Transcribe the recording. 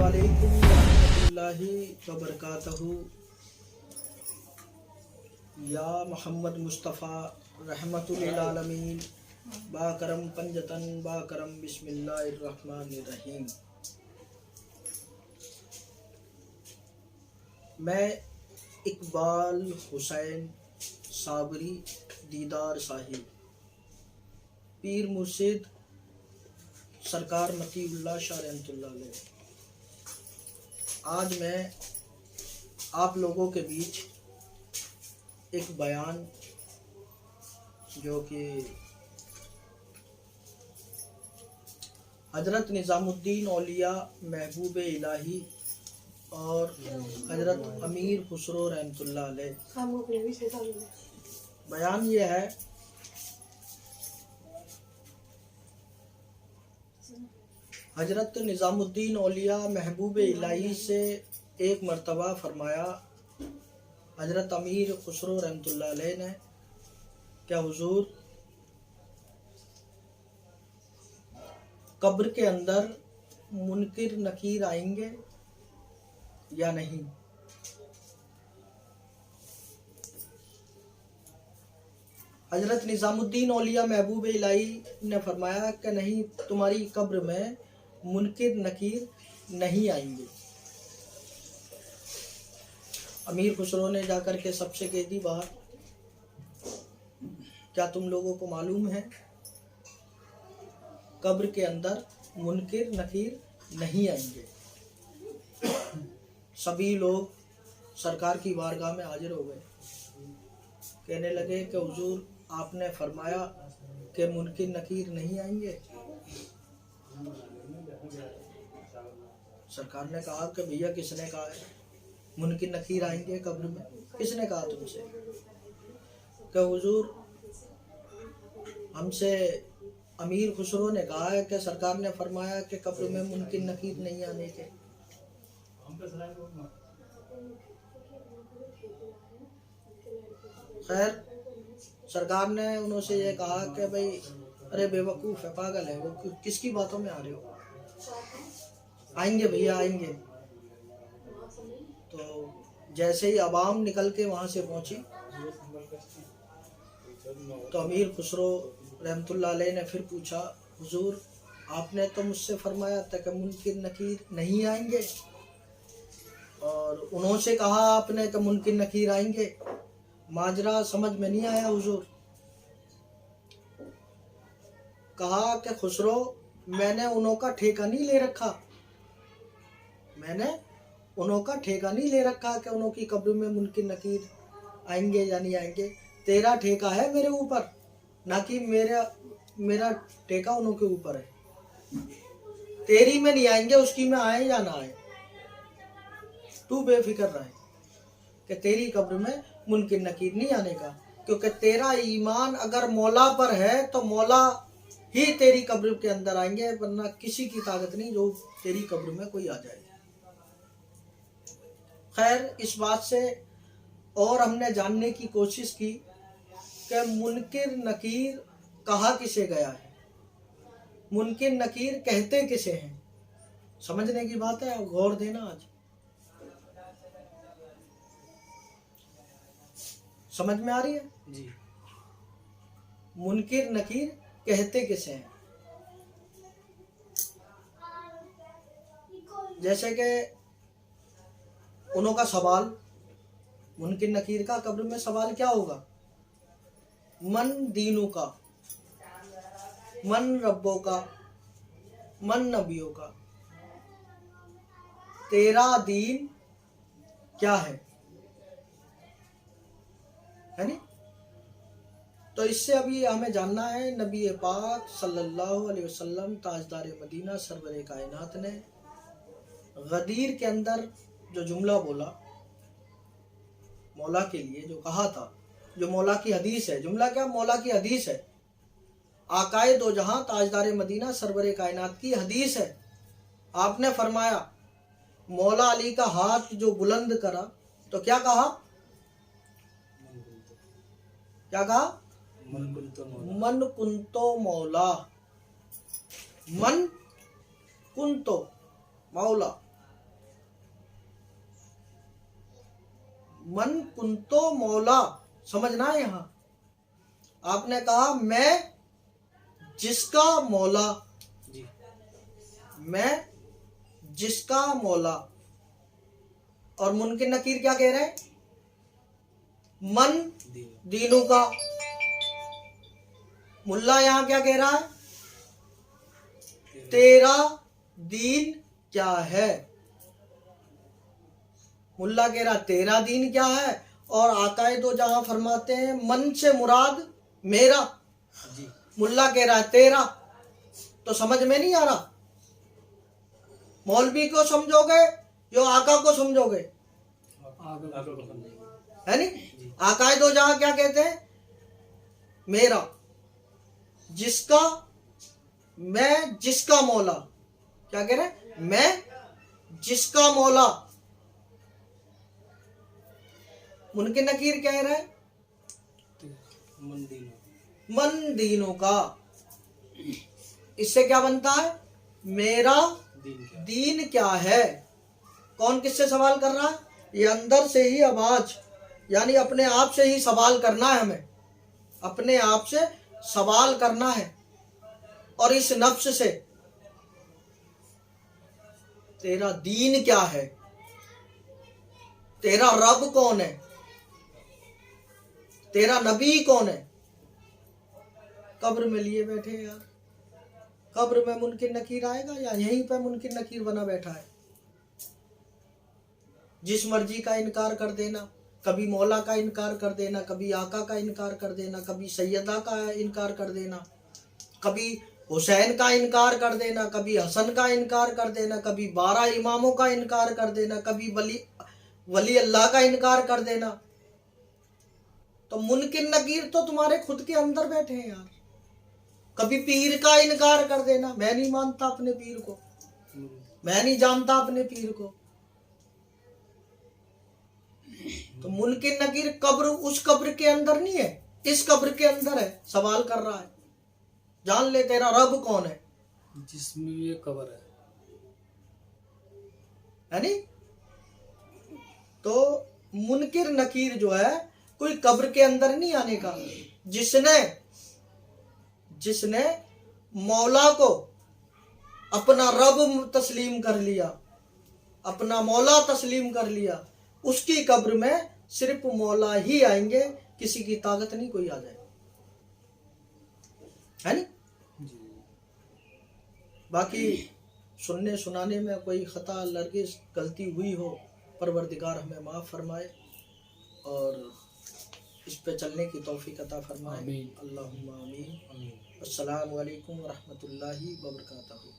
अस्सलामुअलैकुम रहमतुल्लाहि व बरकातहू। या मोहम्मद मुस्तफ़ा रहमतुल लिल आलमीन बाकरम पंजतन बाकरम बिस्मिल्लाहिर्रहमानिर्रहीम। मैं इकबाल हुसैन साबरी दीदार साहिब पीर मुर्शिद सरकार मतीउल्लाह शाह रहमतुल्लाह अलैह, आज मैं आप लोगों के बीच एक बयान जो कि हजरत निज़ामुद्दीन औलिया महबूब इलाही और हजरत अमीर खुसरो रहमतुल्लाह अलैह, बयान ये है। हजरत निज़ामुद्दीन औलिया महबूब इलाही से एक मर्तबा फरमाया हजरत अमीर खुसरो रहमतुल्लाह अलैह ने, क्या हुजूर कब्र के अंदर मुनकिर नकीर आएंगे या नहीं? हजरत निज़ामुद्दीन औलिया महबूब इलाही ने फरमाया कि नहीं, तुम्हारी कब्र में मुनकिर नकीर नहीं आएंगे। अमीर खुसरो ने जाकर के सबसे कह दी बात, क्या तुम लोगों को मालूम है कब्र के अंदर मुनकिर नकीर नहीं आएंगे? सभी लोग सरकार की बारगाह में हाजिर हो गए, कहने लगे कि हुजूर आपने फरमाया कि मुनकिर नकीर नहीं आएंगे। सरकार ने कहा कि भैया किसने कहा है मुनकिर नकीर आएंगे कब्र में? किसने कहा तुमसे? कि हुजूर हमसे अमीर खुसरो ने कहा है कि सरकार ने फरमाया कि कब्र में मुनकिर नकीर नहीं आने के। खैर सरकार ने उनसे ये कहा कि भाई अरे बेवकूफ़ है, पागल है, वो किसकी बातों में आ रहे हो? आएंगे भैया आएंगे। तो जैसे ही अवाम निकल के वहाँ से पहुँची तो अमीर खुसरो रहमतुल्लाह अलैह ने फिर पूछा, हुजूर आपने तो मुझसे फरमाया था कि मुनकिर नकीर नहीं आएंगे, और उन्होंने कहा आपने कि मुनकिर नकीर आएंगे। माजरा समझ में नहीं आया हुजूर। कहा कि खुसरो मैंने उन्हों का ठेका नहीं ले रखा, मैंने उन्हों का ठेका नहीं ले रखा कि उन्हों की कब्र में मुनकिर नकीर आएंगे या नहीं आएंगे। तेरा ठेका है मेरे ऊपर, ना कि मेरा ठेका उन्हों के ऊपर है। तेरी में नहीं आएंगे, उसकी में आए या ना आए, तू बेफिक्र रहे कि तेरी कब्र में मुनकिर नकीर नहीं आने का, क्योंकि तेरा ईमान अगर मौला पर है तो मौला ही तेरी कब्र के अंदर आएंगे, वरना किसी की ताकत नहीं जो तेरी कब्र में कोई आ जाए। खैर इस बात से और हमने जानने की कोशिश की कि मुनकिर नकीर कहा किसे गया है, मुनकिर नकीर कहते किसे हैं। समझने की बात है, गौर देना। आज समझ में आ रही है जी? मुनकिर नकीर कहते किसे हैं? जैसे कि उन्हों का सवाल, मुनकिर नकीर का कब्र में सवाल क्या होगा? मन दीनों का, मन रब्बों का, मन नबियों का, तेरा दीन क्या है नहीं? तो इससे अभी हमें जानना है, नबी पाक सल्लल्लाहु अलैहि वसल्लम ताजदार मदीना सरवरे कायनात ने गदीर के अंदर जो जुमला बोला, मौला के लिए जो कहा था, जो मौला की हदीस है, जुमला क्या मौला की हदीस है, आकाए दो जहां ताजदार मदीना सरवरे कायनात की हदीस है। आपने फरमाया मौला अली का हाथ जो बुलंद करा तो क्या कहा? क्या कहा? मन कुंतो मौला, मन कुंतो मौला, मन कुंतो मौला, समझना है यहाँ। आपने कहा मैं जिसका मौला, जी मैं जिसका मौला, और मुनकिर नकीर क्या कह रहे हैं? मन दीनों का। मुल्ला यहां क्या कह रहा है? तेरा दीन क्या है। मुल्ला कह रहा तेरा दीन क्या है, और आकाए दो जहां फरमाते हैं मन से मुराद मेरा, जी मुल्ला कह रहा है तेरा। तो समझ में नहीं आ रहा। मौलवी को समझोगे जो आका को समझोगे, है नहीं? आकाए दो जहां क्या कहते हैं? मेरा, जिसका, मैं जिसका मौला। क्या कह रहे हैं? मैं जिसका मौला। मुनकिर नकीर कह रहे हैं मन दीनों का। इससे क्या बनता है? मेरा दीन क्या है। कौन किससे सवाल कर रहा है? ये अंदर से ही आवाज, यानी अपने आप से ही सवाल करना है हमें, अपने आप से सवाल करना है। और इस नफ्स से तेरा दीन क्या है, तेरा रब कौन है, तेरा नबी कौन है। कब्र में लिए बैठे यार। कब्र में मुनकिर नकीर आएगा या यहीं पे मुनकिर नकीर बना बैठा है? जिस मर्जी का इनकार कर देना, कभी मौला का इनकार कर देना, कभी आका का इनकार कर देना, कभी सैयदा का इनकार कर देना, कभी हुसैन का इनकार कर देना, कभी हसन का इनकार कर देना, कभी 12 इमामों का इनकार कर देना, कभी वली अल्लाह का इनकार कर देना। तो मुनकिर नकीर तो तुम्हारे खुद के अंदर बैठे हैं यार। कभी पीर का इनकार कर देना, मैं नहीं मानता अपने पीर को, मैं नहीं जानता अपने पीर को। तो मुनकिर नकीर कब्र, उस कब्र के अंदर नहीं है, इस कब्र के अंदर है, सवाल कर रहा है। जान ले तेरा रब कौन है, जिसमें ये कब्र है नहीं? तो मुनकिर नकीर जो है कोई कब्र के अंदर नहीं आने का। जिसने मौला को अपना रब तस्लीम कर लिया, अपना मौला तस्लीम कर लिया, उसकी कब्र में सिर्फ मौला ही आएंगे, किसी की ताकत नहीं कोई आ जाए, है नहीं? बाकी सुनने सुनाने में कोई खता लरगिज गलती हुई हो, परवरदिगार हमें माफ़ फरमाए और इस पे चलने की तौफीक अता फरमाए। अल्लाहुम्मा आमीन। अस्सलामु अलैकुम व रहमतुल्लाहि व बरकातहू।